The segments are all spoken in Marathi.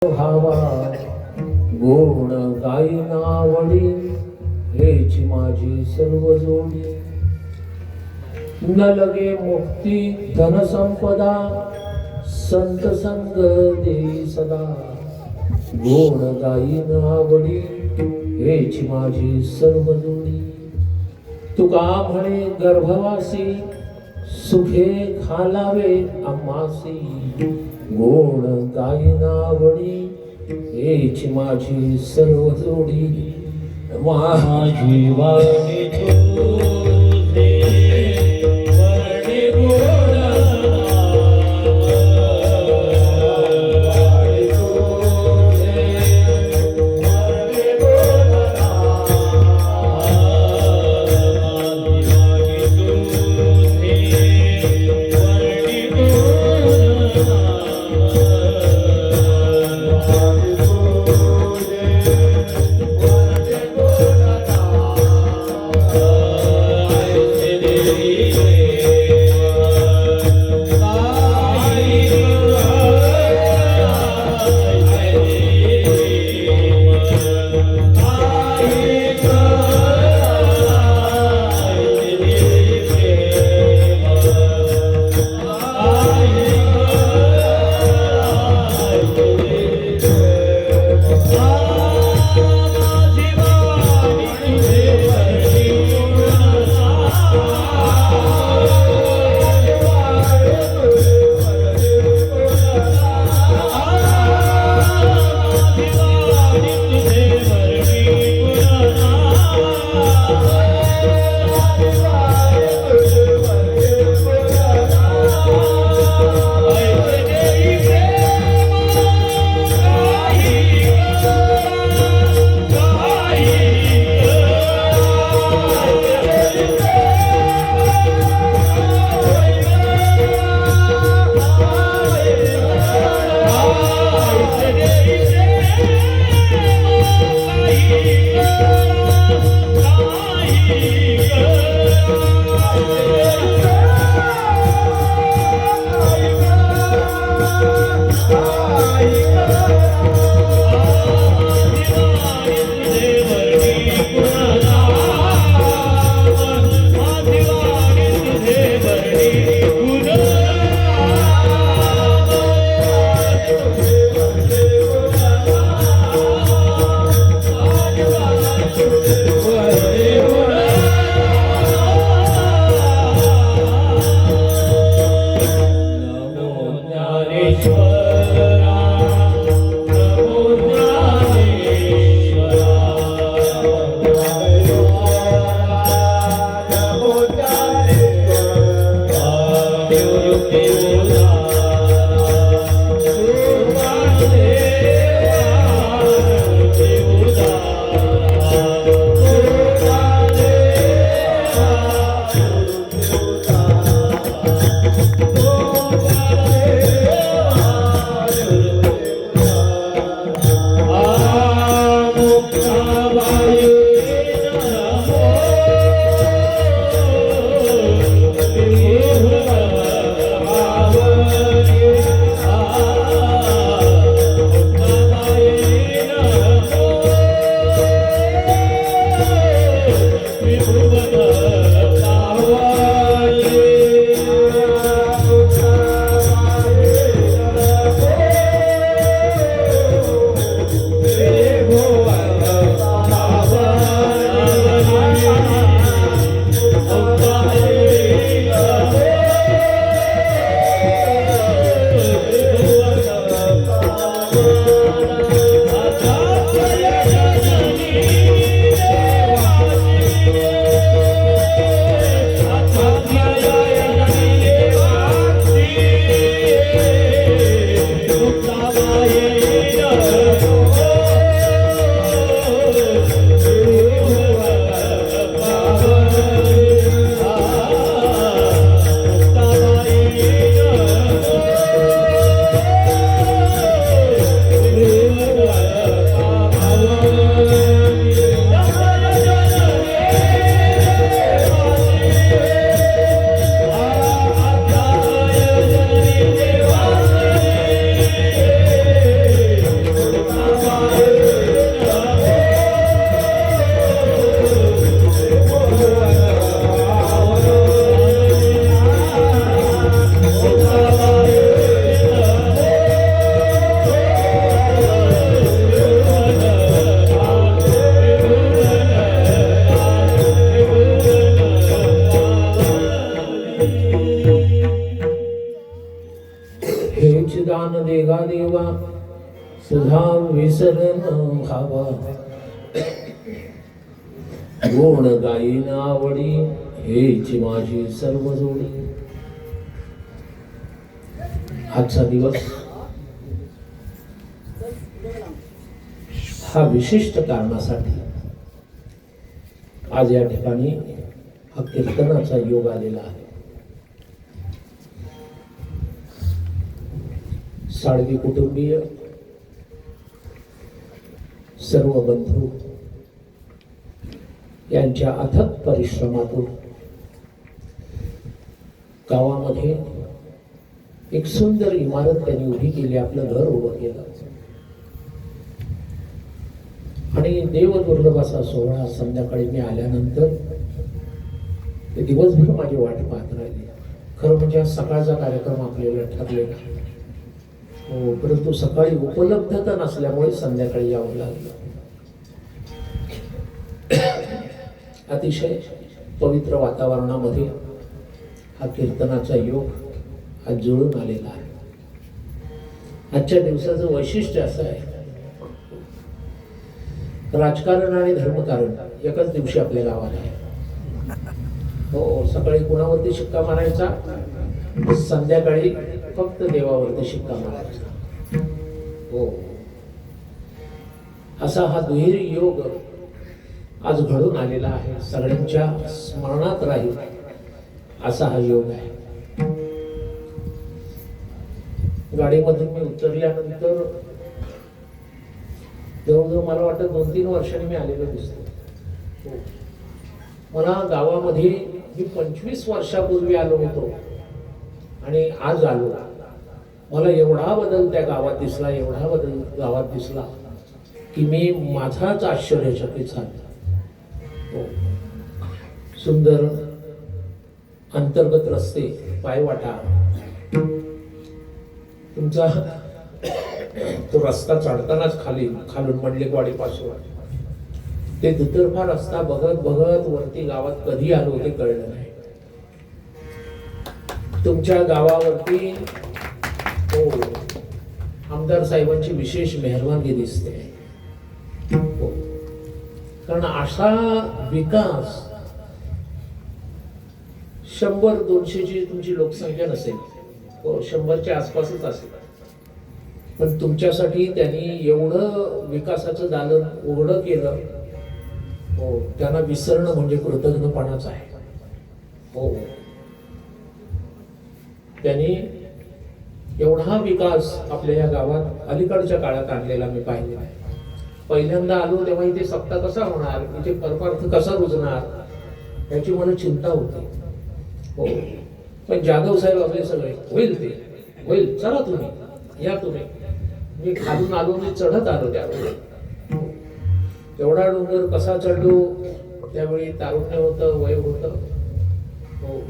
भावा गुण गायनावडी हेच माझी सर्व जोडी. न लगे मुक्ती धन संपदा संत संग देई सदा. गुण गायनावडी हेच माझी सर्व जोडी. तुका म्हणे गर्भवासी सुखे खालावे आम्हासी. गुण गायनावडी हेच माझी सर्व जोडी. माझी वाणी तुझे वर्णी गुण तुझा विसरण व्हावा, गुण गाईन आवडी हेची माझी सर्व जोडी. आजचा दिवस हा विशिष्ट कारणासाठी आज या ठिकाणी हा कीर्तनाचा योग आलेला आहे. साळवी कुटुंबीय, सर्व बंधू यांच्या अथक परिश्रमातून गावामध्ये एक सुंदर इमारत त्यांनी उभी केली, आपलं घर उभं केलं आणि देवदुर्लभ असा सोहळा. संध्याकाळी मी आल्यानंतर ते दिवसभर माझी वाट पाहत राहिली. खरं म्हणजे सकाळचा कार्यक्रम आपल्याला ठरलेला हो, परंतु सकाळी उपलब्धता नसल्यामुळे संध्याकाळी यावं लागलं. अतिशय पवित्र वातावरणामध्ये हा कीर्तनाचा योग आज जुळून आलेला आहे. आजच्या दिवसाचं वैशिष्ट्य असं आहे, राजकारण आणि धर्मकारण एकाच दिवशी आपल्या गावात आहे. हो, सकाळी कुणावरती शिक्का मारायचा, संध्याकाळी फक्त देवावरती शिक्का मारायचा. हो, असा हा दुहेरी योग आज घडून आलेला आहे. सगळ्यांच्या स्मरणात राहील असा हा योग आहे. गाडीमधून मी उतरल्यानंतर जवळजवळ मला वाटतं 2-3 वर्षांनी मी आलेलो दिसतो. मला गावामध्ये मी 25 वर्षापूर्वी आलो होतो आणि आज आलो. मला एवढा बदल त्या गावात दिसला, एवढा बदल गावात दिसला की मी माझाच आश्चर्यचकित झालो. सुंदर अंतर्गत रस्ते, पायवाटा, तुमचा तो रस्ता चढतानाच खालून मंडलेकवाडीपासून ते दुतर्फा रस्ता बघत बघत वरती गावात कधी आलो ते कळलं नाही. तुमच्या गावावरती हो, आमदार साहेबांची विशेष मेहरबानी दिसते. हो, कारण असा विकास 100-200 तुमची लोकसंख्या नसेल, हो 100च्या आसपासच असेल, पण तुमच्यासाठी त्यांनी एवढं विकासाचं दालन उघडं केलं. हो, त्यांना विसरणं म्हणजे कृतज्ञपणाच आहे. हो, त्यांनी एवढा विकास आपल्या या गावात अलीकडच्या काळात आणलेला मी पाहिलेला आहे. पहिल्यांदा आलो तेव्हा इथे सप्ताह कसा होणार, इथे परमार्थ कसा रुजणार याची मला चिंता होती. हो, पण जाधव साहेब आपले सगळे होईल, ते होईल, चला तुम्ही या. तुम्ही मी खालून आलो, मी चढत आलो त्यावेळी. एवढा डोंगर कसा चढलो, त्यावेळी तारुण्य होतं, वय होतं. हो,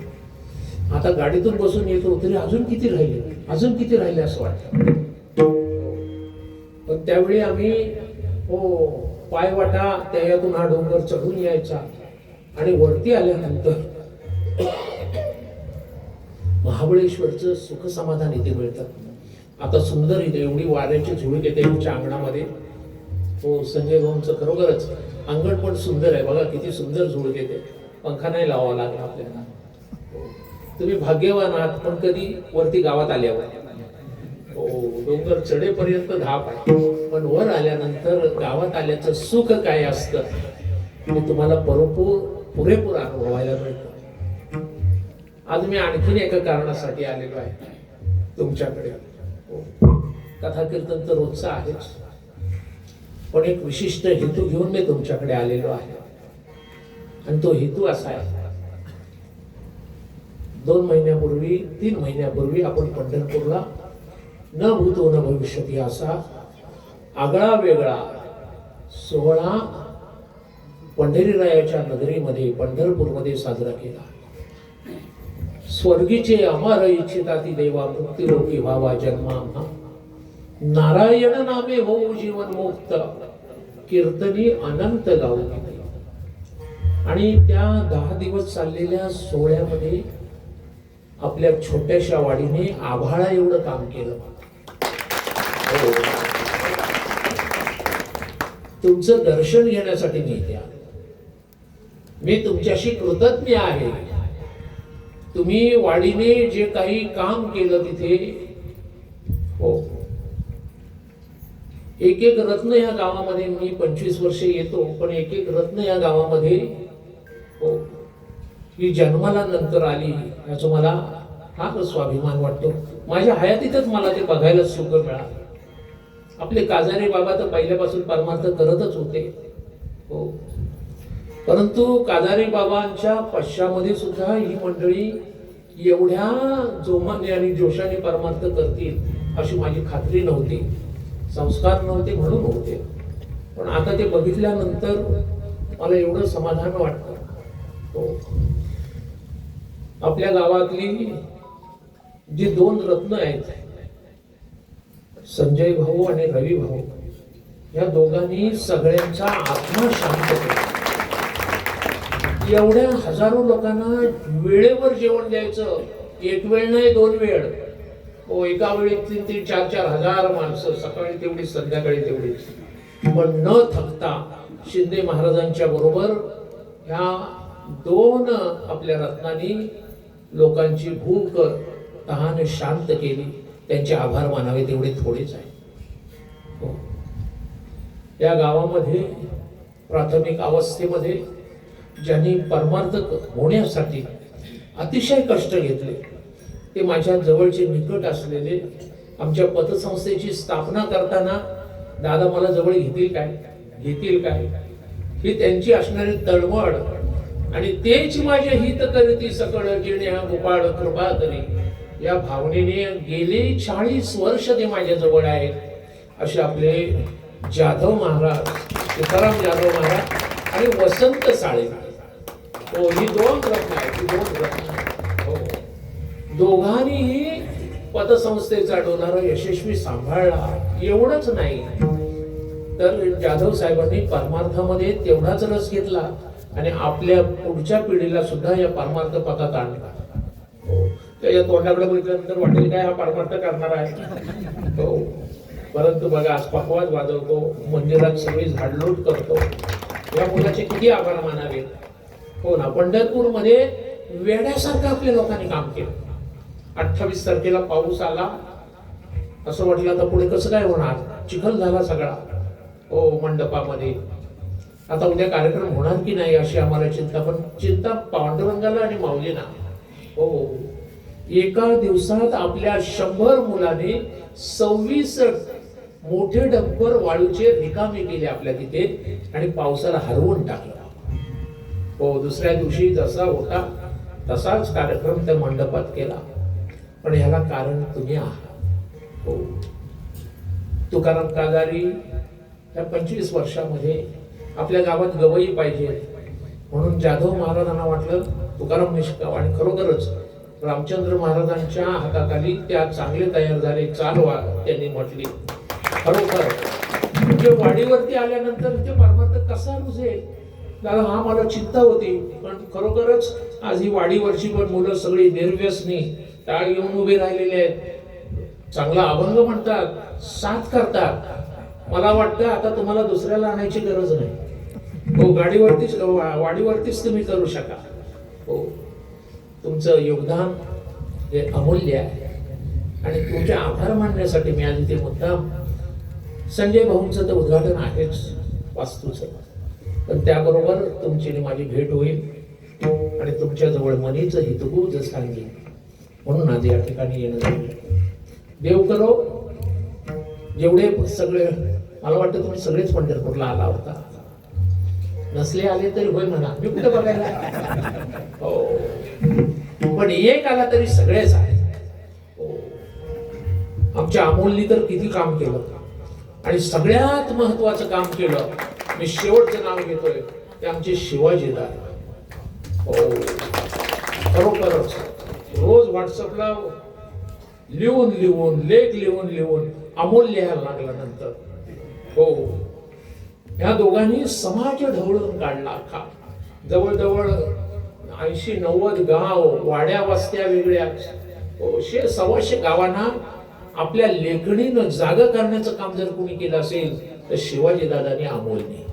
आता गाडीतून बसून येतो तरी अजून किती राहिले असं वाटतं. पण त्यावेळी आम्ही हो पायवाटा त्यातून हा डोंगर चढून यायचा आणि वरती आल्यानंतर महाबळेश्वरचं सुख समाधान इथे मिळतं. आता सुंदर इथे एवढी वाऱ्याची झुळूक येते आमच्या अंगणामध्ये. हो, संजय भाऊंचं खरोखरच अंगण पण सुंदर आहे. बघा किती सुंदर झुळूक येते, पंखा नाही लावावा लागला आपल्याला. तुम्ही भाग्यवान आहात, पण कधी वरती गावात आल्यावर हो डोंगर चढेपर्यंत धाप आहे, पण वर आल्यानंतर गावात आल्याचं सुख काय असतं हे तुम्हाला पुरेपूर अनुभवायला मिळतं. आज मी आणखीन एका कारणासाठी आलेलो आहे तुमच्याकडे. कथा कीर्तन तर रोजचं आहेच, पण एक विशिष्ट हेतू घेऊन मी तुमच्याकडे आलेलो आहे. आणि तो हेतू असा आहे, 2 महिन्यापूर्वी 3 महिन्यापूर्वी आपण पंढरपूरला न भूतो न भविष्यती असा आगळा वेगळा सोहळा पंढरीरायाच्या नगरीमध्ये पंढरपूरमध्ये साजरा केला. स्वर्गीचे अमर इच्छिताती देवा मुक्तिरोगी व्हावा जन्मा, नारायण नामे होऊ जीवन मुक्त, कीर्तनी अनंत गाऊ. आणि त्या 10 दिवस चाललेल्या सोहळ्यामध्ये आपल्या छोट्याशा वाडीने आभाळा एवढं काम केलं. तुमचं दर्शन घेण्यासाठी मी इथे आलो. मी तुमच्याशी कृतज्ञ आहे. तुम्ही वाडीने जे काही काम केलं तिथे, हो, एक एक रत्न या गावामध्ये, मी 25 वर्षे येतो, पण एक एक रत्न या गावामध्ये, हो, ही जन्माला नंतर आली याचा मला हा स्वाभिमान वाटतो. माझ्या हयातीतच मला ते बघायला सुख मिळालं. आपले काजारे बाबा तर पहिल्यापासून परमार्थ करतच होते, हो, परंतु काजारे बाबांच्या पश्चामध्ये सुद्धा ही मंडळी एवढ्या जोमाने आणि जोशाने परमार्थ करतील अशी माझी खात्री नव्हती. संस्कार नव्हते म्हणून होते, पण आता ते बघितल्यानंतर मला एवढं समाधान वाटतं. हो, आपल्या गावातली जी 2 रत्न आहेत, संजय भाऊ आणि रवी भाऊ, या दोघांनी सगळ्यांचा आत्मा शांत केला. एवढ्या हजारो लोकांना वेळेवर जेवण द्यायचं, एक वेळ नाही 2 वेळ, हो, एका वेळी 3-3, 4-4 हजार माणसं, सकाळी तेवढी संध्याकाळी तेवढी, पण न थकता शिंदे महाराजांच्या बरोबर ह्या 2 आपल्या रत्नांनी लोकांची भूक तहान शांत केली. त्यांचे आभार मानावे तेवढे थोडेच आहे. हो, या गावामध्ये प्राथमिक अवस्थेमध्ये ज्यांनी परमार्थ होण्यासाठी अतिशय कष्ट घेतले, ते माझ्या जवळचे निकट असलेले, आमच्या पतसंस्थेची स्थापना करताना दादा मला जवळ घेतील काय ही त्यांची असणारी तळमळ, आणि तेच माझे हित करती सकळ जिणे हा गोपाळ कृपा करी, या भावनेने गेले 40 वर्ष ते माझ्या जवळ आहेत. असे आपले जाधव महाराज, तुकाराम जाधव महाराज आणि वसंत साळे, हो, ही 2 रत्न आहेत. हो, दोघांनीही पतसंस्थेचा डोलारा यशस्वी सांभाळला. एवढंच नाही तर जाधव साहेबांनी परमार्थामध्ये तेवढाच रस घेतला आणि आपल्या पुढच्या पिढीला सुद्धा या परमार्थ पथात आणला. हो, त्याच्या तोंडाकडे बघितल्यानंतर वाटेल काय हा परमार्थ करणार आहे. हो, परंतु बघा, आज पकवाज वाजवतो, मंदिरात सगळी झाडलोट करतो, या मुलाचे किती आभार मानावे. हो ना, पंढरपूरमध्ये वेड्यासारखं आपल्या लोकांनी काम केलं. 28 तारखेला पाऊस आला, असं वाटलं आता पुढे कसं काय होणार, चिखल झाला सगळा, हो, मंडपामध्ये. आता उद्या कार्यक्रम होणार की नाही अशी आम्हाला चिंता, पण चिंता पांडुरंगाला आणि माऊलीना. हो, एका दिवसात आपल्या 100 मुलाने 26 मोठे डंपर वाळूचे रिकामे केले आपल्या तिथे आणि पावसाला हरवून टाकला. हो, दुसऱ्या दिवशी जसा होता तसाच कार्यक्रम त्या मंडपात केला. पण ह्याला कारण तुम्ही आहात. हो, तुकाराम काजारी या 25 वर्षामध्ये आपल्या गावात गवई पाहिजे म्हणून जाधव महाराजांना वाटलं तुकाराम निष्काव, आणि खरोखरच रामचंद्र महाराजांच्या हाताखाली त्या चांगले तयार झाले. चालवा त्यांनी म्हटली. खरोखर म्हणजे वाडीवरती आल्यानंतर ते परमार्थ कसा रुजेल दादा, हा मला चिंता होती. पण खरोखरच आज ही वाडीवरची पण मुलं सगळी निर्व्यसनी टाळ घेऊन उभे राहिलेले आहेत, चांगला अभंग म्हणतात, साथ करतात. मला वाटतं आता तुम्हाला दुसऱ्याला आणायची गरज नाही. हो, गाडीवरतीच वाडीवरतीच तुम्ही करू शका. हो, तुमचं योगदान हे अमूल्य आहे आणि तुमचे आभार मानण्यासाठी मी आज इथे मुद्दाम, संजय भाऊंचं तर उद्घाटन आहेच वास्तूचं, पण त्याबरोबर तुमची माझी भेट होईल आणि तुमच्या जवळ मनीचं हितगुज सांगेल म्हणून आज या ठिकाणी येणं झालं. देव करो जेवढे सगळे, मला वाटतं तुम्ही सगळेच पंढरपूरला आला होता, नसले आले तरी होय म्हणा, मी कुठे बघायला. हो, पण एक आला तरी सगळेच आहे. हो, आमच्या अमोलनी तर किती काम केलं आणि सगळ्यात महत्वाचं काम केलं, मी शेवटचं नाव घेतोय, ते आमचे शिवाजीदार. हो, खरोखरच रोज व्हॉट्सअपला लिहून लिहून लेख लिहून अमोल लिहायला लागला नंतर. हो, ह्या दोघांनी समाज ढवळून काढला अख्खा. जवळजवळ 80-90 गाव, वाड्या वस्त्या वेगळ्या, 100-125 गावांना आपल्या लेखणीनं जाग करण्याचं काम जर कोणी केलं असेल तर शिवाजी दादांनी अमोलने.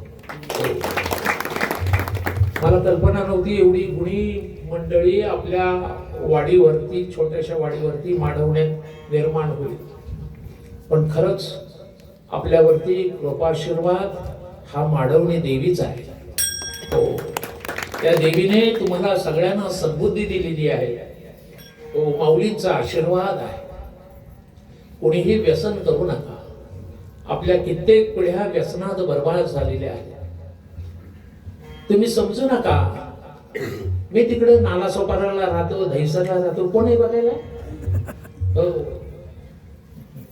मला कल्पना नव्हती एवढी गुणी मंडळी आपल्या वाडीवरती, छोट्याशा वाडीवरती माडवण्यात निर्माण होईल. पण खरंच आपल्यावरती कृपाशीर्वाद हा माडवणी देवीच आहे. हो, त्या देवीने तुम्हाला सगळ्यांना सद्बुद्धी दिलेली आहे. तो माऊलींचा आशीर्वाद आहे. कोणीही व्यसन करू नका. आपल्या कित्येक पिढ्या व्यसनात बर्बाद झालेल्या आहेत. तुम्ही समजू नका मी तिकडे नालासोपाराला राहतो, दहिसरला राहतो, कोण आहे बघायला? हो,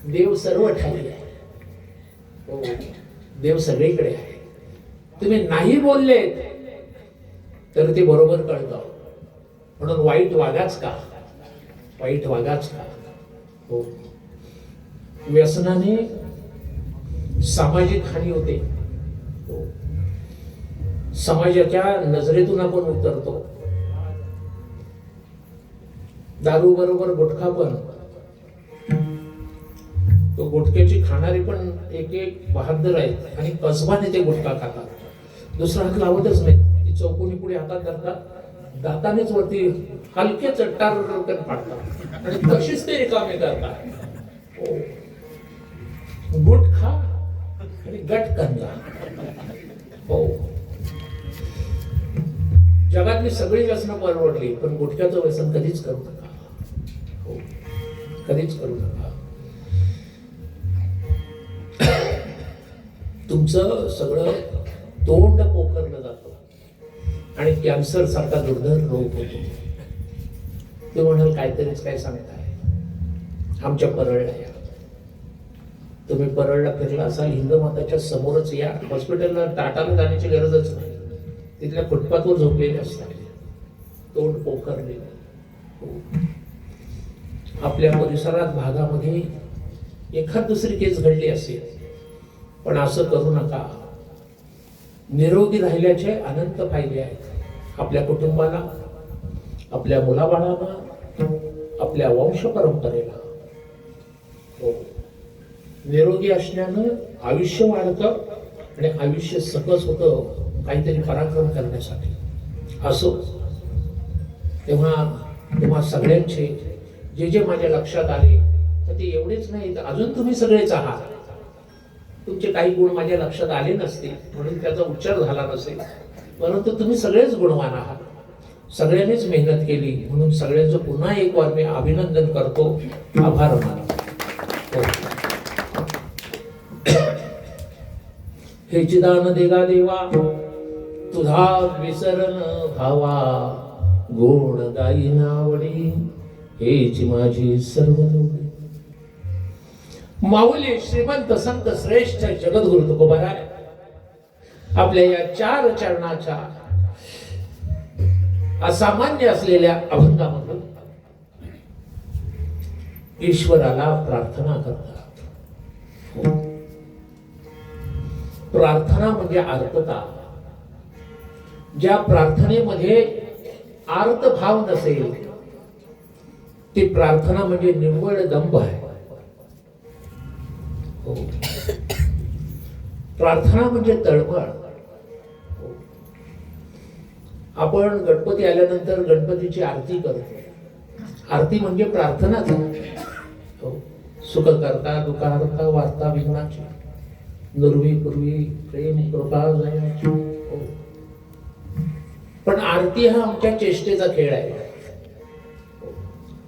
देव सर्व ठाई आहे. हो, देव सगळीकडे आहे. तुम्ही नाही बोलले तर ते बरोबर कळतं. म्हणून वाईट वागाच का, वाईट वागाच का. हो, व्यसनाने सामाजिक हानी होते. हो, समाजाच्या नजरेतून आपण उतरतो. दारू बरोबर गुटखा पण, तो गुटख्याची खाणारी पण एक एक बहादर आहेत आणि कसबाने ते गुटखा खातात. दुसरा हात लावतच नाही. ती चौकोनी पुढे हातात धरतात, दातानेच वरती हलके चट्टार पाडतात आणि तशीच ते रिकामे करतात. हो, गुटखा आणि गटकंजा. हो, जगातली सगळी व्यसनं परवडली पण गुटख्याचं व्यसन कधीच करू नका. हो, कधीच करू नका. तुमचं सगळं तोंड पोखरलं जातं आणि कॅन्सर सारखा दुर्धर रोग होतो. ते म्हणाल काहीतरीच काय सांगताय. आमच्या परळला या. तुम्ही परळला फिरला असाल, हिंदू माताच्या समोरच या. हॉस्पिटलला टाटाला जाण्याची गरजच नाही. तिथल्या फुटपाथवर झोपलेले असतात, तोंड पोखरलेले. आपल्या परिसरात भागामध्ये एखाद दुसरी केस घडली असेल, पण असं करू नका. निरोगी राहिल्याचे अनंत फायदे आहेत. आपल्या कुटुंबाला, आपल्या मुलाबाळांना, आपल्या वंश परंपरेला. हो, निरोगी असण्यानं आयुष्य वाढतं आणि आयुष्य सकस होतं काहीतरी पराक्रम करण्यासाठी. असो, तेव्हा सगळ्यांचे जे जे माझ्या लक्षात आले तर ते एवढेच नाही, अजून तुम्ही सगळेच आहात. तुमचे काही गुण माझ्या लक्षात आले नसतील म्हणून त्याचा उच्चार झाला नसेल, परंतु तुम्ही सगळेच गुणवान आहात. सगळ्यांनीच मेहनत केली म्हणून सगळ्यांचं पुन्हा एक वार मी अभिनंदन करतो, आभार मानतो. हे चिदान देगा देवा तुझा विसरण भावा, गोड गाई नावडी हेच माझी सर्व जोडी. माऊली श्रीमंत संत श्रेष्ठ जगद्गुरु तुकोबाराय आपल्या या 4 चरणाच्या असामान्य असलेल्या अभंगामधून ईश्वराला प्रार्थना करतात. प्रार्थना म्हणजे आर्तता. ज्या प्रार्थनेमध्ये आर्तभाव नसेल ती प्रार्थना म्हणजे निव्वळ दंभ आहे. प्रार्थना म्हणजे तळमळ. आपण गणपती आल्यानंतर गणपतीची आरती करतो. आरती म्हणजे प्रार्थनाच. सुख करता दुःख हरता वार्ता विघ्नाची, नुरवी पूर्वी प्रेम कृपा जयाची. पण आरती हा आमच्या चेष्टेचा खेळ आहे.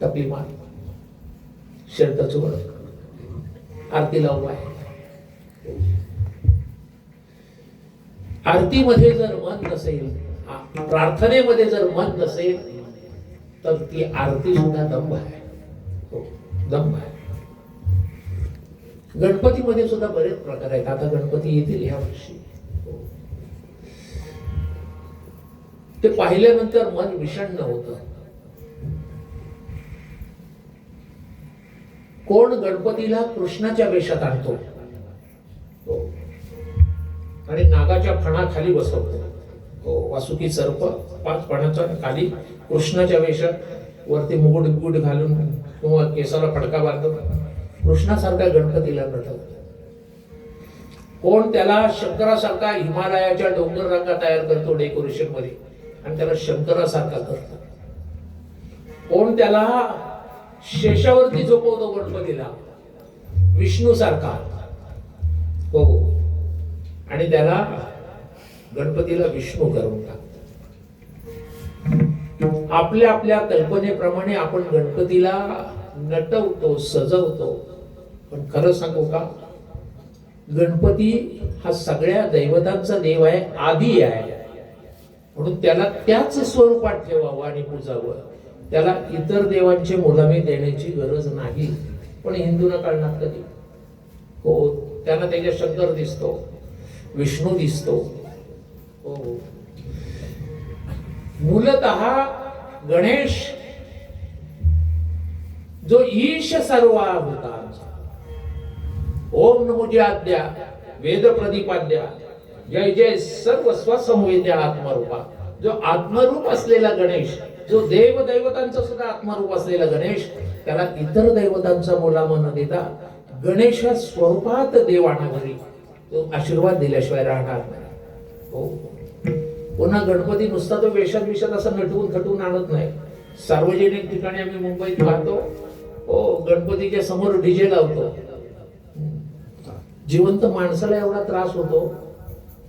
टपली मार, शर्ट चोळ, आरती लावू आहे. आरतीमध्ये जर मन नसेल, प्रार्थनेमध्ये जर मन नसेल तर ती आरती सुद्धा दंभ आहे. दंभ आहे. गणपतीमध्ये सुद्धा बरेच प्रकार आहेत. आता गणपती येतील ह्या वर्षी. ते पाहिल्यानंतर मन विषण्ण होतं. कोण गणपतीला कृष्णाच्या वेशात आणतो आणि नागाच्या फणाखाली बसवतो. वासुकी सर्प 5 फणाचा खाली कृष्णाच्या वेशात, वरती मुकुट घालून किंवा केसाला फडका बांधून कृष्णासारखा गणपतीला नटवतो. कोण त्याला शंकरासारखा हिमालयाच्या डोंगर रांगा तयार करतो डेकोरेशन मध्ये आणि त्याला शंकरासारखा करतो. कोण त्याला शेषावरती झोपवतो गणपतीला विष्णू सारखा. हो, आणि त्याला गणपतीला विष्णू करून टाकतो. आपल्या आपल्या कल्पनेप्रमाणे आपण गणपतीला नटवतो, सजवतो. पण खरं सांगू का, गणपती हा सगळ्या दैवतांचा देव आहे, आदी आहे. म्हणून त्याला त्याच स्वरूपात ठेवावं आणि पूजावं. त्याला इतर देवांचे मुलामे देण्याची गरज नाही. पण हिंदूंना कळणार कधी? हो, त्यांना त्याच्या शंकर दिसतो, विष्णू दिसतो. हो, मूलतः गणेश जो ईश सर्वाभूतांचा, ओम नमोजी आद्या वेद प्रतिपाद्या जय जय सर्व स्वसंवेद्या आत्मरूपा, जो आत्मरूप असलेला गणेश, जो देव दैवतांचा सुद्धा आत्मरूप असलेला गणेश, त्याला इतर दैवतांचा मुलामा न देता गणेशा स्वरूपात देव आणणारी, तो आशीर्वाद दिल्याशिवाय राहणार नाही. हो, पुन्हा गणपती नुसता तो वेशात विषात असं नटवून थटवून आणत नाही. सार्वजनिक ठिकाणी आम्ही मुंबईत पाहतो, हो, गणपतीच्या समोर डीजे लावतो. जिवंत माणसाला एवढा त्रास होतो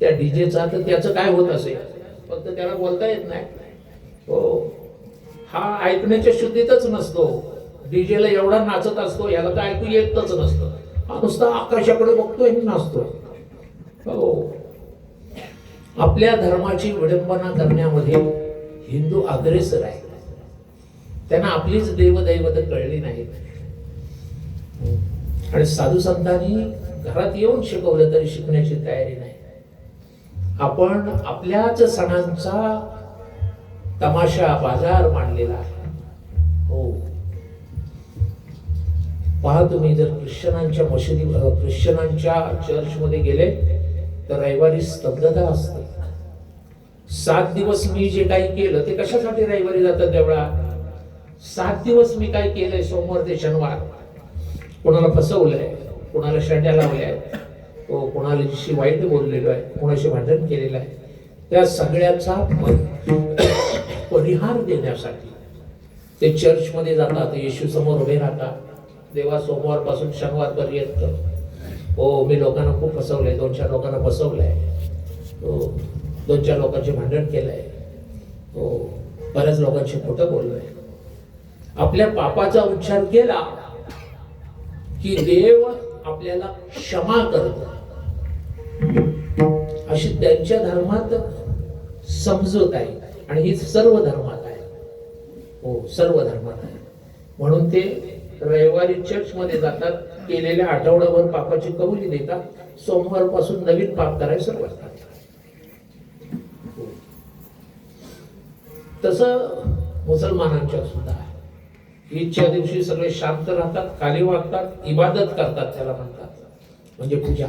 त्या डीजेचा, तर त्याचं काय होत असेल? फक्त त्याला बोलता येत नाही. हो, हा ऐकण्याच्या शुद्धीतच नसतो. डीजेला एवढा नाचत असतो, याला तर ऐकू येतच नसतं. हा नुसता आकाशाकडे बघतोय आणि नाचतोय. हो, आपल्या धर्माची विडंबना करण्यामध्ये हिंदू अग्रेसर आहे. त्यांना आपलीच देवदैवत कळली नाहीत. आणि साधू संतांनी घरात येऊन शिकवलं तरी शिकण्याची तयारी नाही. आपण आपल्याच सणांचा तमाशा बाजार मांडलेला आहे. हो, पहा, तुम्ही जर ख्रिश्चनांच्या मशिदी, ख्रिश्चनांच्या चर्चमध्ये गेले तर रविवारी स्तब्धता असते. 7 दिवस मी जे काही केलं ते कशासाठी रविवारी जातात देवळात? 7 दिवस मी काय केलंय सोमवार ते शनिवार? कोणाला फसवलंय, कोणाला शेंड्या लावल्या, कोणाशी वाईट बोललेलो आहे, कोणाशी भांडण केलेलं आहे, त्या सगळ्याचा परिहार देण्यासाठी ते चर्चमध्ये जातात, येशू समोर उभे राहतात. देवा, सोमवार पासून शनिवार पर्यंत हो मी लोकांना खूप फसवलंय, 2-4 लोकांना फसवलंय, हो 2-4 लोकांचे भांडण केलंय, हो बऱ्याच लोकांशी खोटं बोललोय. आपल्या पापाचा उच्चार केला की देव आपल्याला क्षमा करतो, अशी त्यांच्या धर्मात समजूत आहे. आणि ही सर्व धर्मात आहे. हो, सर्व धर्मात आहे. म्हणून ते रविवारी चर्च मध्ये जातात, केलेल्या आठवड्याभर पापाची कबुली देतात, सोमवार पासून नवीन पाप करायला सुरुवात करतात. तसं मुसलमानांच्या सुद्धा आहे. ईदच्या दिवशी सगळे शांत राहतात, खाली वागतात, इबादत करतात, त्याला म्हणतात, म्हणजे पूजा.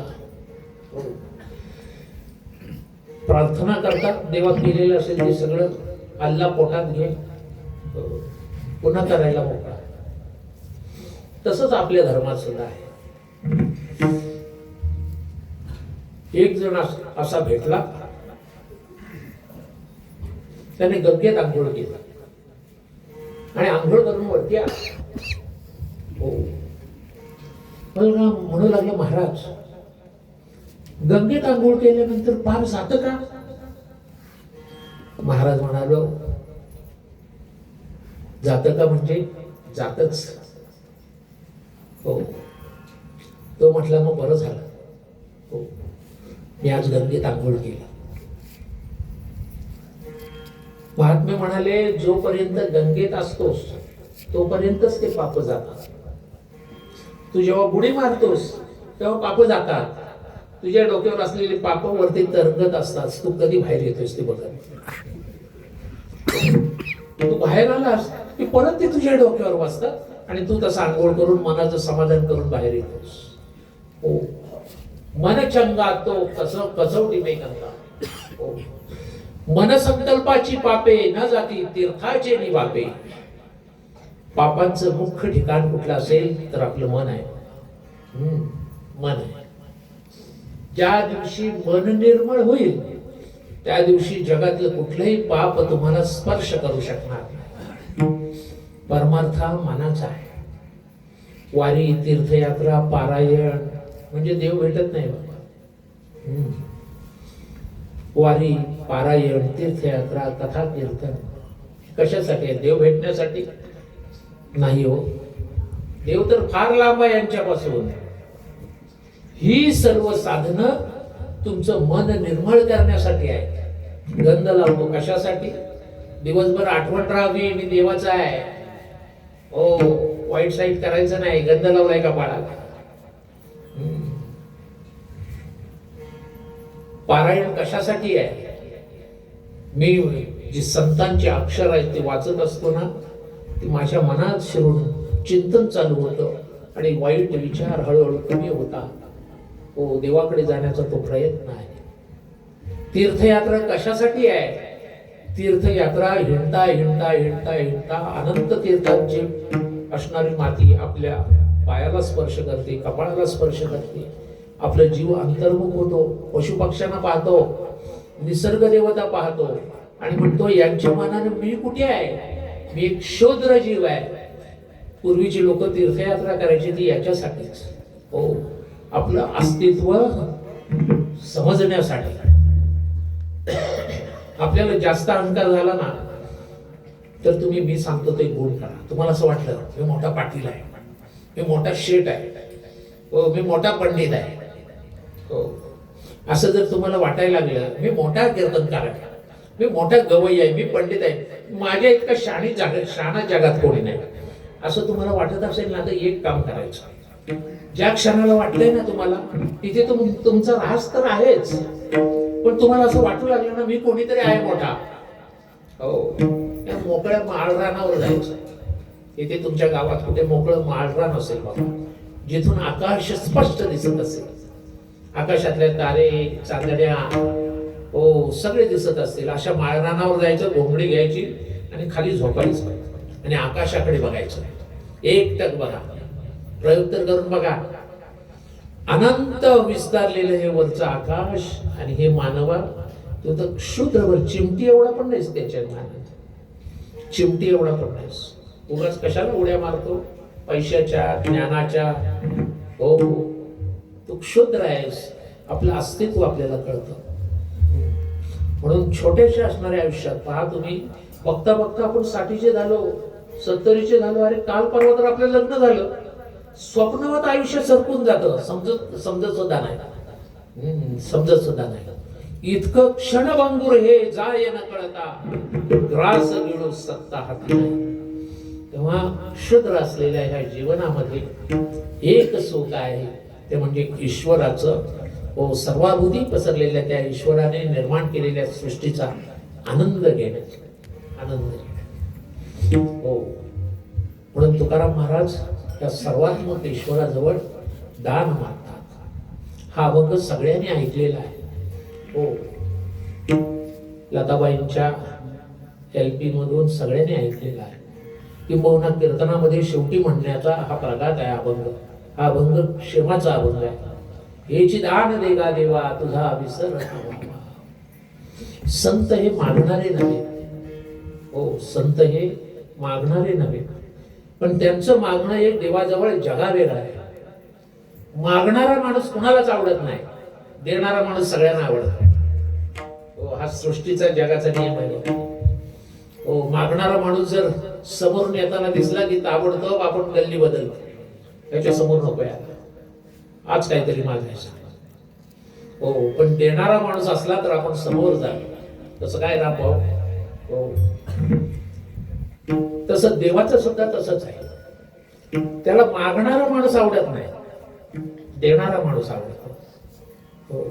प्रार्थना करतात, देवा केलेलं असेल ते सगळं अल्लाह पोटात घे, पुन्हा करायला मोकळा. तसंच आपल्या धर्मात सुद्धा आहे. एक जण असा भेटला, त्याने गंगेत आंघोळ केला आणि आंघोळ करून वरती आला. हो, म्हणू लागलं, महाराज गंगेत आंघोळ केल्यानंतर पाप जातं का? महाराज म्हणालो, जातं का म्हणजे जातच. हो, तो म्हटला, मग बरं झालं, हो मी आज गंगेत आंघोळ केला. महात्मे म्हणाले, जोपर्यंत गंगेत असतोस तोपर्यंतच ते पाप जातात. तू जेव्हा बुडी मारतोस तेव्हा पाप जातात. तुझ्या डोक्यावर असलेले पाप वरती तरंगत असतात. तू कधी बाहेर येतोस ते बघा. तू बाहेर आलास की परत ते तुझ्या डोक्यावर बसतात आणि तू तसं आंघोळ करून मनाचं समाधान करून बाहेर येतोस. हो, मन चंगा तो कसवटी में गंगा. हो, मनसंकल्पाची पापे न जाती तीर्थाचे निवापे. पापांचं मुख्य ठिकाण कुठलं असेल तर आपलं मन आहे. मन आहे. ज्या दिवशी मन निर्मळ होईल त्या दिवशी जगातलं कुठलंही पाप तुम्हाला स्पर्श करू शकणार नाही. परमार्थ मनाचा आहे. वारी, तीर्थयात्रा, पारायण म्हणजे देव भेटत नाही बाबा. वारी, पारायण, तीर्थयात्रा, कथा, कीर्तन कशासाठी आहे? देव भेटण्यासाठी नाही हो. देव तर फार लांब आहे यांच्यापासून. ही सर्व साधनं तुमचं मन निर्मळ करण्यासाठी आहे. गंध लावतो कशासाठी? दिवसभर आठवण राहावी मी देवाचा आहे. हो, वाईट साईट करायचं नाही. गंध लावलाय का बाळाला? पारायण कशासाठी आहे? मी जी संतांची अक्षर आहेत ते वाचत असतो ना, ती माझ्या मनात शिरून चिंतन चालू होतं आणि वाईट विचार हळूहळू कमी होता. हो, देवाकडे जाण्याचा तो प्रयत्न आहे. तीर्थयात्रा कशासाठी आहे? तीर्थयात्रा हिंडता हिंडता हिंडता हिंडता अनंत तीर्थांची असणारी माती आपल्या पायाला स्पर्श करते, कपाळाला स्पर्श करते. आपला जीव अंतर्मुख होतो, पशुपक्ष्यांना पाहतो, निसर्ग देवता पाहतो आणि म्हणतो यांच्या मनाने मी कुठे आहे? मी एक शूद्र जीव आहे. पूर्वीची लोक तीर्थयात्रा करायची ती याच्यासाठीच. हो, आपलं अस्तित्व समजण्यासाठी. आपल्याला जास्त अहंकार झाला ना तर तुम्ही मी सांगतो ते गुण करा. तुम्हाला असं वाटलं मी मोठा पाटील आहे, मी मोठा शेठ आहे, हो मी मोठा पंडित आहे, हो असं जर तुम्हाला वाटायला लागलं, मी मोठा कीर्तनकार आहे, मी मोठा गवई आहे, मी पंडित आहे, माझ्या इतका शाणा जगात कोणी नाही, असं तुम्हाला वाटत असेल ना तर एक काम करायचं. ज्या क्षणाला वाटलंय ना तुम्हाला तिथे तुमचा राहस तर आहेच, पण तुम्हाला असं वाटू लागलं ना मी कोणीतरी आहे मोठा, हो त्या मोकळ्या माळरानावर जायचं. इथे तुमच्या गावात कुठे मोकळं माळरान असेल बाबा, जिथून आकाश स्पष्ट दिसत असेल, आकाशातल्या तारे चांदण्या हो सगळे दिसत असतील, अशा माळरानावर जायचं, घोंगडी घ्यायची आणि खाली झोपायचं आणि आकाशाकडे बघायचं. एकटक बघा, प्रयोग तर करून बघा. अनंत विस्तारलेलं हे वरचं आकाश आणि हे मानवा तो तर क्षुद्रवर चिमटी एवढा पण नाहीस त्याच्या ज्ञानात, चिमटी एवढा पण नाहीस. उगाच कशाला उड्या मारतो पैशाच्या ज्ञानाच्या, हो तू क्षुद्र आहेस. आपलं अस्तित्व आपल्याला कळतं. म्हणून छोट्याशा असणाऱ्या आयुष्यात पहा तुम्ही, बघता बघता आपण 60चे झालो, 70चे झालो, अरे काल परवा तर आपलं लग्न झालं. स्वप्नवत आयुष्य सरकून जातं, समजत सुद्धा नाही, समजत सुद्धा नाही. इतकं क्षणभंगुर हे जाय न कळता ग्रास गिळू सत्ता हाती नाही. तेव्हा क्षुद्र असलेल्या ह्या जीवनामध्ये एक सुख आहे, ते म्हणजे ईश्वराचं, हो सर्वाभूती पसरलेल्या त्या ईश्वराने निर्माण केलेल्या सृष्टीचा आनंद घेणे, आनंद घेणे. हो म्हणून तुकाराम महाराज त्या सर्वात मोठ्या ईश्वराजवळ दान मागतात. हा अभंग सगळ्यांनी ऐकलेला आहे. हो लताबाईंच्या LP मधून सगळ्यांनी ऐकलेला आहे. किंबहुना कीर्तनामध्ये शेवटी म्हणण्याचा हा प्रघात आहे अभंग. हा अभंग क्षेमाचा अभंग आहे. हेची दान देगा देवा तुझा विसर ठावा. संत हे मागणारे नव्हे, हो संत हे मागणारे नव्हे, पण त्यांचं मागणं एक देवाजवळ जगावेगळं आहे. मागणारा माणूस कुणालाच आवडत नाही, देणारा माणूस सगळ्यांना आवडतो. हो हा सृष्टीचा जगाचा नियम आहे. हो मागणारा माणूस जर समोरून येताना दिसला की ताबडतोब आपण गल्ली बदलतो, त्याच्या समोर नको यायला, आज काहीतरी मागायचं. हो पण देणारा माणूस असला तर आपण समोर जातो. तसं काय राम भाऊ, हो तसं देवाचं सुद्धा तसंच आहे. त्याला मागणारा माणूस आवडत नाही, देणारा माणूस आवडतो. हो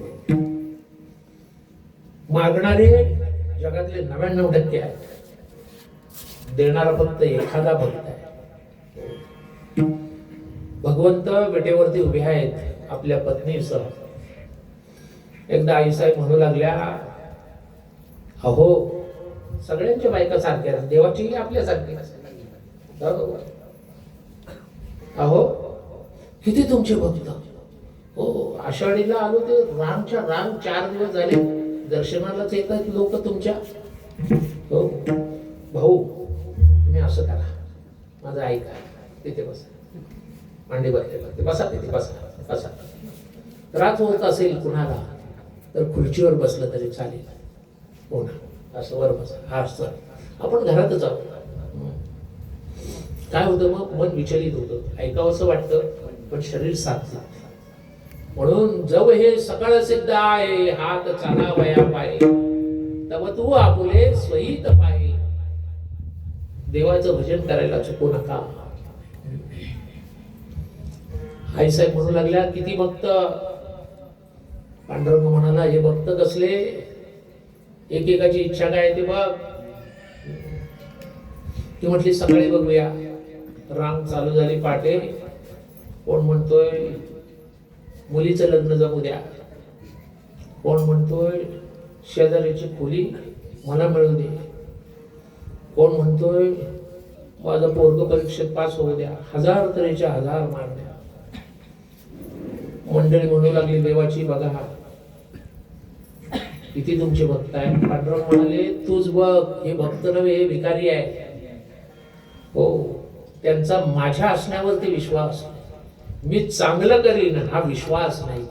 मागणारे जगातले 99% आहेत, देणारा फक्त एखादा भक्त आहे. भगवंत बेटेवरती उभे आहेत आपल्या पत्नीसह. एकदा आईसाहेब म्हणू लागल्या, अहो सगळ्यांच्या बायका सारख्या, देवाचीही आपल्यासारखी. अहो किती तुमचे भक्त. हो, आषाढीला आलो ते रांगच्या रांग 4 दिवस झाले दर्शनालाच येतात लोक तुमच्या. हो भाऊ, तुम्ही असं करा, माझं ऐका, तिथे बसा, मांडी बसले बसा, तिथे बसा बसा. त्रास होत असेल कुणाला तर खुर्चीवर बसलं तरी चालेल. हो ना, असं वर बसा, हा असं आपण घरातच आहोत. काय होतं मग, मन विचलित होतं, ऐकावं असं वाटतं पण शरीर साथ देत. म्हणून जव हे सकळ सिद्ध आहे, हात चालावया पाय, तव तू आपुले स्वहित पाय. देवाचं भजन करायला चुकू नका. आईसाहेब म्हणू लागल्या, किती भक्त. पांडुरंग म्हणाला, हे भक्त कसले, एकेकाची इच्छा काय ते बघ. ती म्हटली, सकाळी बघूया. रांग चालू झाली पाटे. कोण म्हणतोय मुलीचं लग्न जमू द्या, कोण म्हणतोय शेजारीची खोली मला मिळू दे, कोण म्हणतोय माझं पोरग परीक्षेत पास होऊ द्या. 1000 तऱ्हेच्या 1000 मागण्या. मंडळी म्हणू लागली, देवाची बघा किती तुमचे भक्त आहे. पांडुरंग म्हणाले, तूच बघ, हे भक्त नव्हे, हे भिकारी आहे. हो, त्यांचा माझ्या असण्यावरती विश्वास, मी चांगलं करीन हा विश्वास नाही.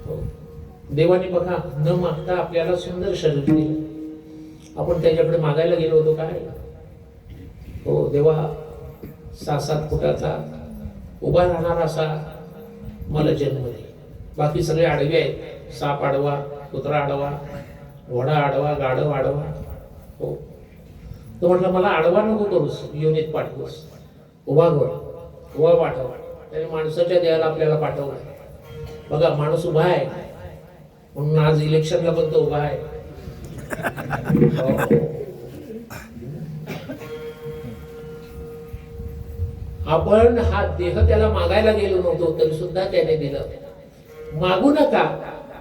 हो, देवाने बघा न मागता आपल्याला सुंदर शरीर दिलं. आपण त्याच्याकडे मागायला गेलो होतो काय. हो, देवा 6-7 फुटाचा उभा राहणार असा मला जन्म दे. बाकी सगळे आडवे आहेत, साप आडवा, कुत्रा आडवा, घोडा आडवा, गाढव आडवा. हो, तो म्हटलं मला आडवा नको करूस, योनीत पाठवूस, उभा पाठव. त्याने माणसाच्या देहाला आपल्याला पाठवलं. बघा, माणूस उभा आहे म्हणून आज इलेक्शनला पण तो उभा आहे. आपण हा देह त्याला मागायला गेलो नव्हतो तरी सुद्धा त्याने दिलं. मागू नका,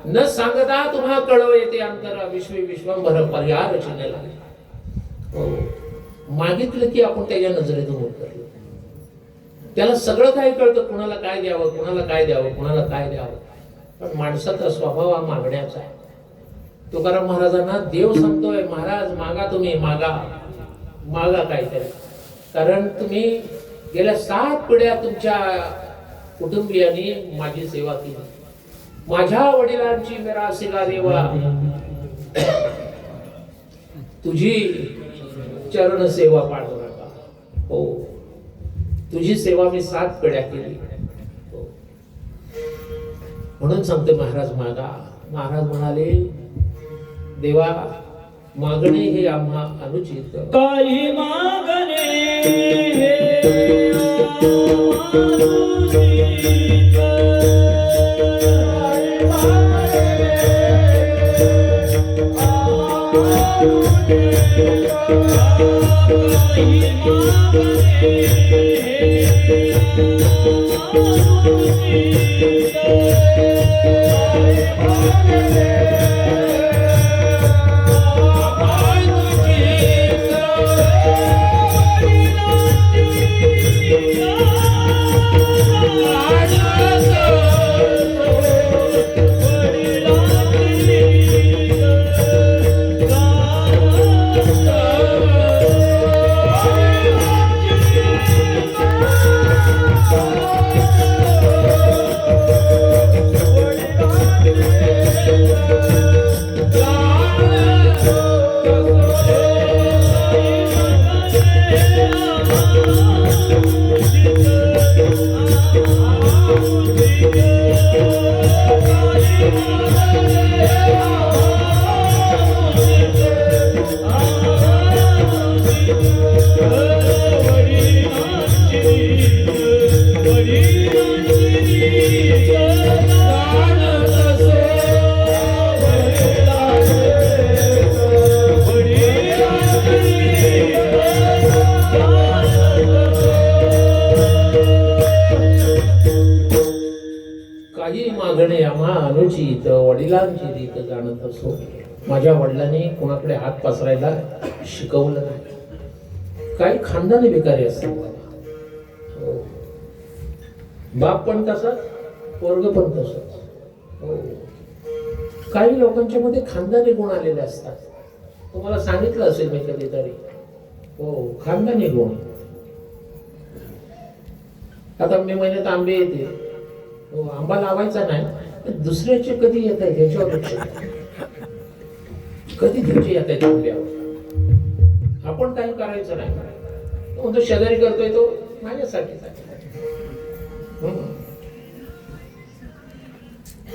न सांगता तुम्हा कळव येते अंतरा, विश्वे विश्वंभर पर्याय रचनेला. हो, मागितलं की आपण त्याच्या नजरेतून उतरलो. त्याला सगळं काही कळतं, कुणाला काय द्यावं, कुणाला काय द्यावं, कुणाला काय द्यावं. पण माणसाचा स्वभाव हा मागण्याचा आहे. तुकाराम महाराजांना देव सांगतोय, महाराज मागा, तुम्ही मागा काहीतरी. कारण तुम्ही गेल्या 7 पिढ्या तुमच्या कुटुंबियांनी माझी सेवा केली. माझ्या वडिलांची मिरासिला देवा, तुझी चरण सेवा पाडू नका. हो, तुझी सेवा मी 7 पिढ्या केली. हो, म्हणून सांगते महाराज मागा. महाराज म्हणाले, देवा मागणे हे आम्हा अनुचित. काही मागणे हे अनुचित. वडिलांची रीत जाणत असो. माझ्या वडिलांनी कोणाकडे हात पसरायला शिकवलं नाही. काही खानदानी भिकारी असतात. बाप पण तसाच, पोरग पण तसंच. हो. काही लोकांच्या मध्ये खानदानी गुण आलेले असतात. तुम्हाला सांगितलं असेल मी कधीतरी. हो, खानदानी गुण. आता मे महिन्यात आंबे येते. हो, आंबा लावायचा नाही, दुसऱ्याचे कधी येत आहे त्याच्यावर लक्ष द्या. कधी त्याचे येत आहेत आंब्यावर. आपण काही करायचं नाही. तो म्हणतो शेजारी करतोय तो माझ्यासाठी.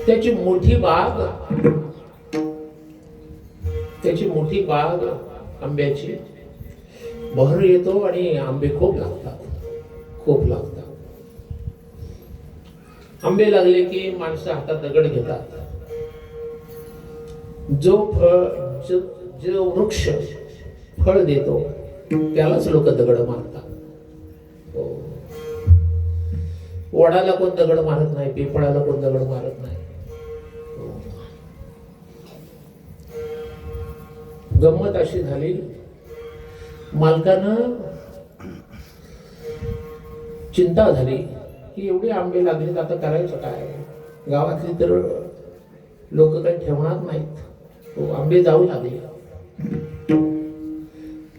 त्याची मोठी बाग, त्याची मोठी बाग आंब्याची, बहर येतो आणि आंबे खूप लागतात, खूप लागतात. आंबे लागले की माणसं हातात दगड घेतात. जो वृक्ष फळ देतो त्यालाच लोक दगड मारतात. हो. वडाला कोण दगड मारत नाही, पिपळाला कोण दगड मारत नाही. हो. गंमत अशी झाली, मालकानं चिंता झाली की एवढे आंबे लागले, आता करायचं काय. गावातली तर लोक काही ठेवणार नाहीत. तो आंबे जाऊ लागले.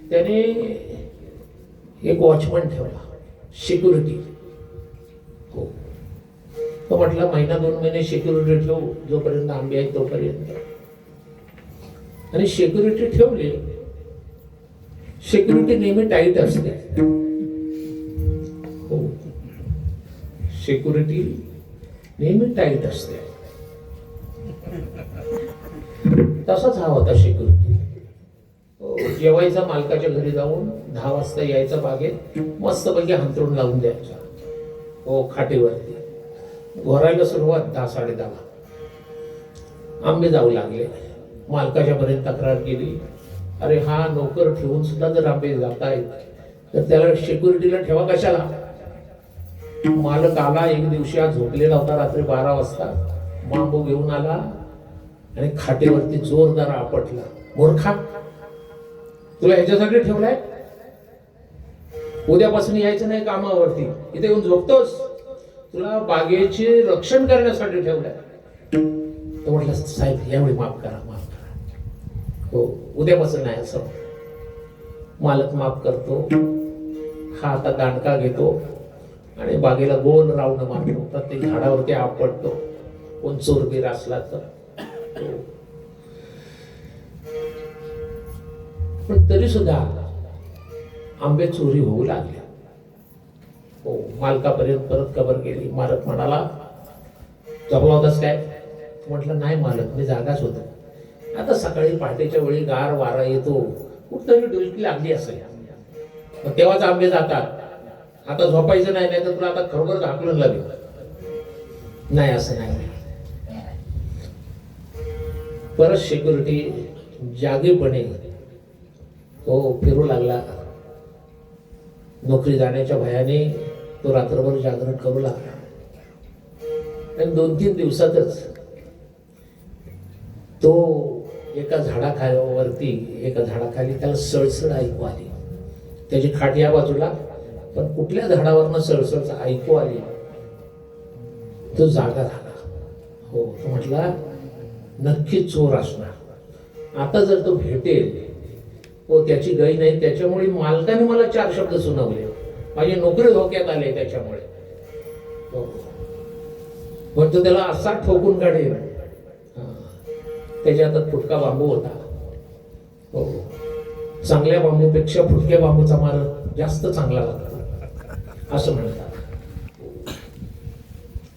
त्याने एक वॉचमन ठेवला, सिक्युरिटी. हो. तो म्हटला महिना 2 महिने सिक्युरिटी ठेवू, जोपर्यंत आंबे आहेत तोपर्यंत. आणि सिक्युरिटी ठेवली. सिक्युरिटी नेहमी टाईट असते. हो, सिक्युरिटी नेहमी टाईट असते. तसाच हा होता सिक्युरिटी. जेवायचा मालकाच्या घरी जाऊन 10 वाजता यायचा, बागेत मस्तपैकी अंथरूण लावून द्यायचा. हो, खाटेवरती घोरायला सुरुवात 10, 10:30. आंबे जाऊ लागले. मालकाच्या पर्यंत तक्रार केली, अरे हा नोकर ठेवून सुद्धा जर आंबे जात आहेत तर त्याला सिक्युरिटीला ठेवा कशाला. मालक आला एक दिवशी, आज झोपलेला होता, रात्री 12 वाजता बांबू घेऊन आला आणि खाटेवरती जोरदार आपटला. मूर्खा, तुला ह्याच्यासाठी ठेवलाय? उद्यापासून यायचं नाही कामावरती, इथे येऊन झोपतोस. तुला बागेचे रक्षण करण्यासाठी ठेवलंय. तो म्हटलं, साहेब यावेळी माफ करा, माफ करा. हो, उद्यापासून नाही असं. मालक माफ करतो. हा आता दांडका घेतो आणि बागेला गोल राऊंड मारतो. प्रत्येक झाडावरती आपटतो. कोण चोरबीर असला तर. पण तरी सुद्धा आंबे चोरी होऊ लागले. हो, मालकापर्यंत परत खबर गेली. मालक म्हणाला, जपला होतास काय? म्हटलं नाही मालक, मी जागाच होतो. आता सकाळी पहाटेच्या वेळी गार वारा येतो, कुठतरी डुलकी लागली असेल, मग तेव्हाच आंबे जातात. आता झोपायचं नाही, नाही तर तुला आता खरोखर झाकलून लागेल. नाही, असं नाही. परत सिक्युरिटी जागेपणे तो फिरू लागला. नोकरी जाण्याच्या भयाने तो रात्रभर जागरण करू लागला. आणि 2-3 दिवसातच तो एका झाडाखाली त्याला सळसळ ऐकू आली. त्याची खाट या बाजूला, पण कुठल्या झाडावरनं सळसळ ऐकू आली. तो जागा झाला. हो, तो म्हटला नक्की चोर असणार. आता जर तो भेटेल, हो त्याची गई नाही, त्याच्यामुळे मालकाने मला 4 शब्द सुनावले, माझी नोकरी धोक्यात आले त्याच्यामुळे. हो, पण तो त्याला असा ठोकून काढेल. त्याच्या हातात फुटका बांबू होता. हो, चांगल्या बांबूपेक्षा फुटक्या बांबूचा मार जास्त चांगला लागतो असं म्हणतात.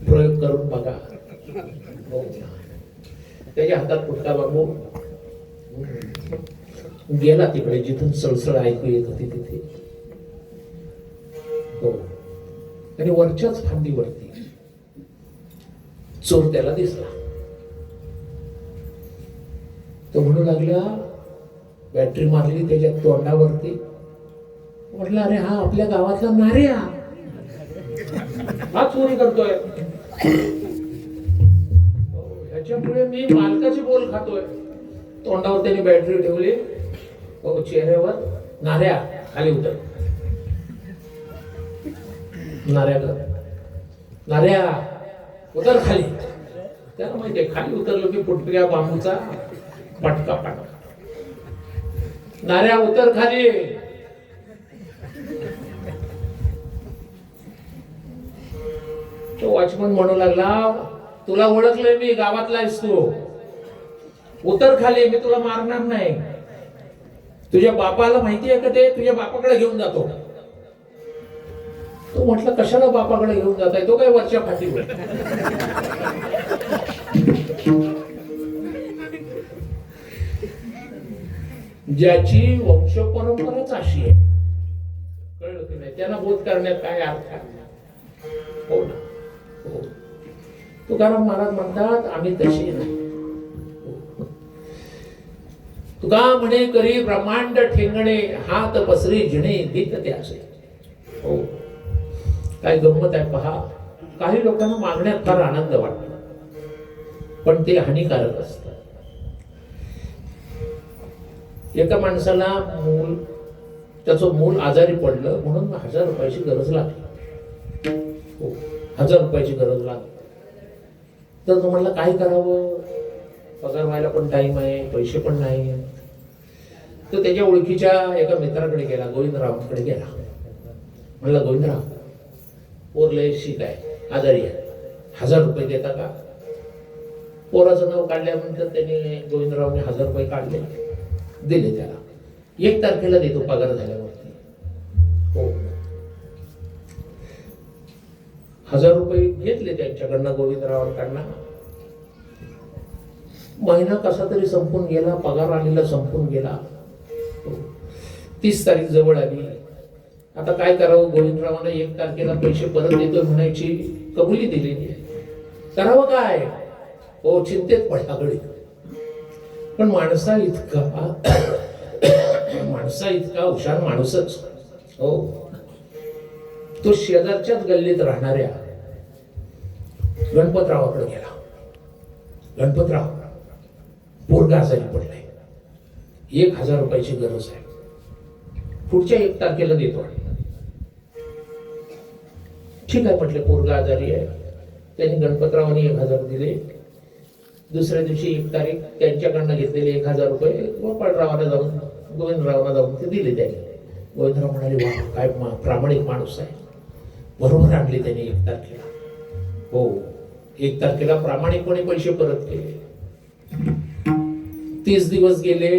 प्रयोग करून बघा. हो, त्याच्या हातात फुटका बांबू गेला तिकडे जिथून सळसळ ऐकू येत होती तिथे. हो, आणि वरच्याच फांदीवरती चोर त्याला दिसला. तो म्हणू लागला, बॅटरी मारली त्याच्या तोंडावरती. म्हटलं, अरे हा आपल्या गावातला नार्या, हा चोरी करतोय. ह्याच्यामुळे मी मालकाचे बोल खातोय. तोंडावर त्याने बॅटरी ठेवली. हो, चेहऱ्यावर, नार्या खाली उतर. नार्या नाऱ्या उतर खाली. त्याला माहितीये खाली उतरलो की फुटक्या बांबूचा पटका पाडा. नाऱ्या उतर खाली. तो वॉचमन म्हणू लागला, तुला ओळखलंय मी, गावातला आहेस तू, उतर खाली, मी तुला मारणार नाही. तुझ्या बापाला माहिती आहे का ते? तुझ्या बापाकडे घेऊन जातो. तो म्हटलं कशाला बापाकडे घेऊन जाताय? तो काय वरच्या फाटीवर. ज्याची वंश परंपराच अशी आहे, कळलं की नाही? त्यांना बोध करण्यात काय अर्थ आहे? हो ना, हो. तुकाराम महाराज म्हणतात आम्ही तशी नाही. तुका म्हणे करी ब्रह्मांड ठेंगणे, हात पसरी जिणे भीत ते असे. हो, काय गंमत आहे पहा. काही लोकांना मागण्यात फार आनंद वाटतो, पण ते हानिकारक असतं. एका माणसाला त्याचं मूल आजारी पडलं म्हणून 1000 रुपयाची गरज लागली. हो, 1000 रुपयाची गरज लागली. तर तो म्हणला काय करावं, पगार व्हायला पण टाइम आहे, पैसे पण नाही. तर त्याच्या ओळखीच्या एका मित्राकडे गेला, गोविंदरावांकडे गेला. म्हणला गोविंदराव, पोरले शिक आहे, आजारी आहे, 1000 रुपये देता का? पोराचं नाव काढल्यानंतर त्याने गोविंदरावने 1000 रुपये काढले, दिले त्याला. 1 तारखेला देतो पगार झाल्यावरती. हो, 1000 रुपये घेतले त्यांच्याकडनं गोविंदरावांकडनं. महिना कसा तरी संपून गेला, पगार आलेला संपून गेला. 30 तारीख जवळ आली. आता काय करावं? गोविंदरावांना 1 तारखेला पैसे परत देतो म्हणायची कबुली दिलेली आहे. करावं काय? हो, चिंतेत पडला गडी. पण माणसा इतका हुशार माणूसच. हो, तो शेजारच्याच गल्लीत राहणाऱ्या गणपतरावाकडे गेला. गणपतराव, पोरगा आजारी पडलाय, 1000 रुपयाची गरज आहे, पुढच्या 1 तारखेला देतो. ठीक आहे म्हटले, पोरगा आजारी आहे. त्यांनी गणपतरावांनी 1000 दिले. दुसऱ्या दिवशी 1 तारीख त्यांच्याकडनं घेतलेले 1000 रुपये गोपाळरावांना जाऊन, गोविंदरावांना जाऊन ते दिले त्यांनी. गोविंदराव म्हणाले, वा, काय प्रामाणिक माणूस आहे. बरोबर आणले त्यांनी 1 तारखेला. हो, 1 तारखेला प्रामाणिकपणे पैसे परत केले. 30 दिवस गेले.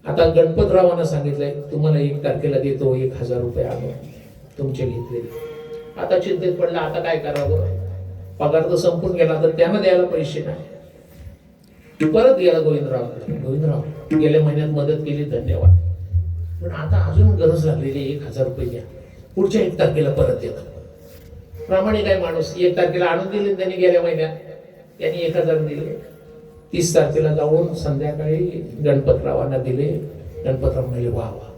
आता गणपतरावांना सांगितलंय तुम्हाला 1 तारखेला देतो, 1000 रुपये आणून तुमचे घेतलेले. आता चिंतेत पडला, आता काय करावं? पगार तर संपून गेला, तर त्यांना द्यायला पैसे नाही. परत गेला गोविंदरावांकडे. गोविंदराव, गेल्या महिन्यात मदत केली, धन्यवाद, पण आता अजून गरज लागलेली, 1000 रुपये द्या, पुढच्या 1 तारखेला परत येतो. प्रामाणिक आहे माणूस. 1 तारखेला आणून दिले त्यांनी, गेल्या महिन्यात त्यांनी 1000 दिले. 30 तारखेला जाऊन संध्याकाळी गणपतरावांना दिले. गणपतराव म्हणाले, वा वा,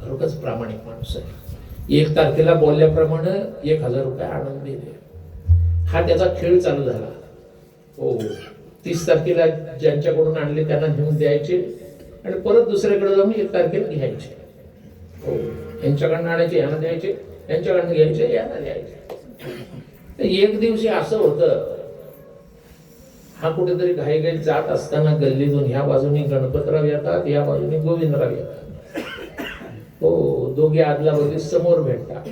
खरोखरच प्रामाणिक माणूस आहे. 1 तारखेला बोलल्याप्रमाणे 1000 रुपये आणून दिले. हा त्याचा खेळ चालू झाला. हो, 30 तारखेला ज्यांच्याकडून आणले त्यांना घेऊन द्यायचे आणि परत दुसऱ्याकडे जाऊन 1 तारखेला घ्यायचे. हो, यांच्याकडनं आणायचे, यांना द्यायचे, यांच्याकडनं घ्यायचे, यांना द्यायचे. एक दिवशी असं होतं, हा कुठेतरी घाईघाईत जात असताना गल्लीतून ह्या बाजूने गणपतराव येतात, या बाजूने गोविंदराव येतात. हो, दोघे आदला बदली समोर भेटतात.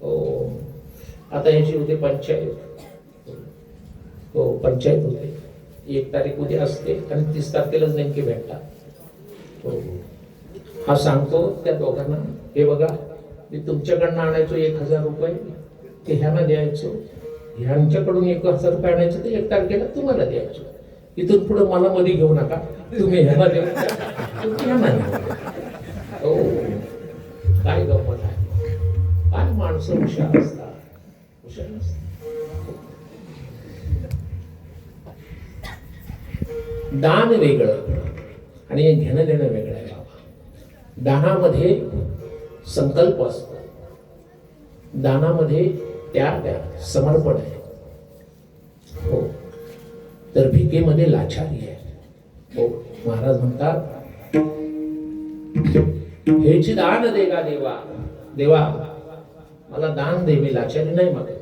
हो, आता ह्याची होते पंचायत. हो, पंचायत होते. 1 तारीख उद्या असते आणि 30 तारखेलाच नेमके भेटतात. हो, हा सांगतो त्या दोघांना, हे बघा, मी तुमच्याकडनं आणायचो 1000 रुपये, ते ह्यांना द्यायचो, ह्यांच्याकडून 1000 रुपये आणायचं, ते 1 तारखेला तुम्हाला द्यायचो. इथून पुढे मला मध्ये घेऊ नका, तुम्ही ह्यांना देऊ, तुम्ही ह्यांना द्या. हो, काय गंमत आहे. काय माणसं हुशार असतात, हुशार असतात. दान वेगळं आणि घेणं देणं वेगळं आहे बाबा. दानामध्ये संकल्प असतो, दानामध्ये त्याग आहे, समर्पण आहे. हो, तर भिकेमध्ये लाचारी आहे. हो, महाराज म्हणतात, हेची दान दे का देवा, देवा मला दान दे, मी लाचारी नाही मागत.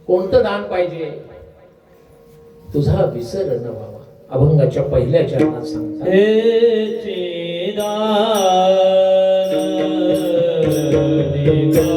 कोणतं दान पाहिजे? तुझा विसर न व्हावा. अभंगाच्या पहिल्या चरणात सांगतात, हे दान देवा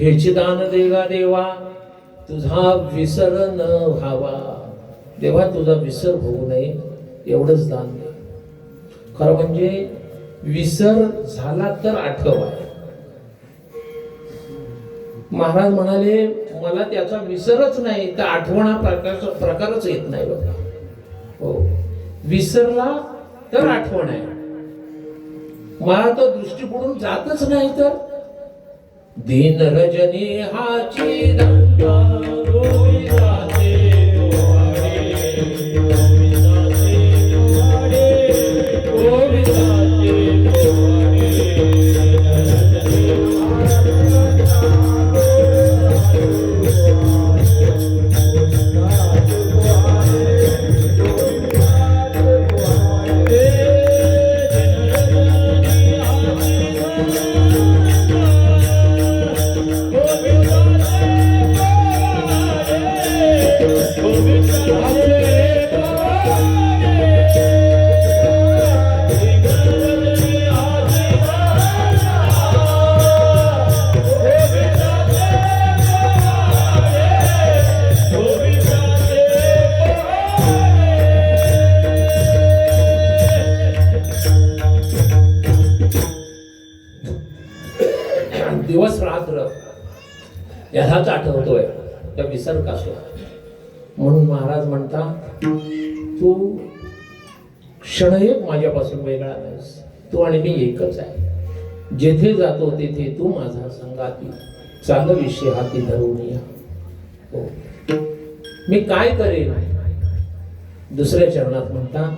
हेची दान देगा देवा, तुझा विसर न व्हावा. देवा तुझा विसर होऊ नये एवढंच दान दे. खरं म्हणजे विसर झाला तर आठवा. महाराज म्हणाले मला त्याचा विसरच नाही तर आठवणा प्रकारच येत नाही बघा. हो, विसरला तर आठवण आहे, मला तो दृष्टी पडून जातच नाही तर. दीन रजनी हाची दंगा गोविंदाचे पोवाडे, गोविंदाचे पोवाडे, गोविंदाचे पोवाडे. दिवस रात्र यालाच आठवतोय त्या विसर कसला. म्हणून महाराज म्हणता तू क्षणयोग माझ्यापासून वेगळा नाहीस, तू आणि मी एकच आहे. जेथे जातो तेथे तू माझा संगाती, चाल विषय हाती धरून या. हो. मी काय करेन. दुसऱ्या चरणात म्हणता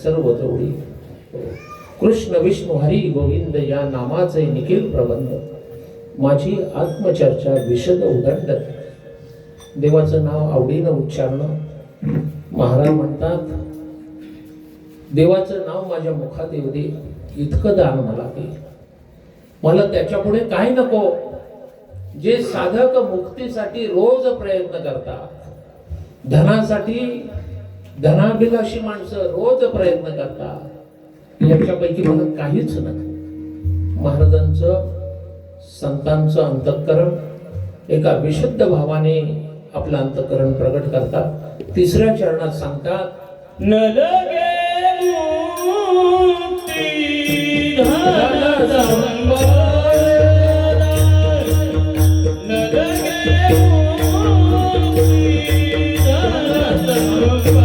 सर्व जोडी. कृष्ण विष्णू हरी गोविंद या नामाचे निखिल प्रबंध, माझी आत्मचर्चा विशद उदंड. देवाचं नाव आवडीनं उच्चारणं. महाराज म्हणतात देवाचं नाव माझ्या मुखात येऊ दे, इतकं दान मला दे. मला त्याच्या पुढे काय नको. जे साधक मुक्तीसाठी रोज प्रयत्न करतात, धनासाठी धनाभिलाषी माणसं रोज प्रयत्न करतात, याच्यापैकी मला काहीच नको. महाराजांचं संतांचं अंतःकरण एका विशुद्ध भावाने आपलं अंतःकरण प्रगट करतात. तिसऱ्या चरणात सांगतात न लगे मुक्ती धन संपदा, न लगे मुक्ती धन संपदा.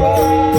Bye.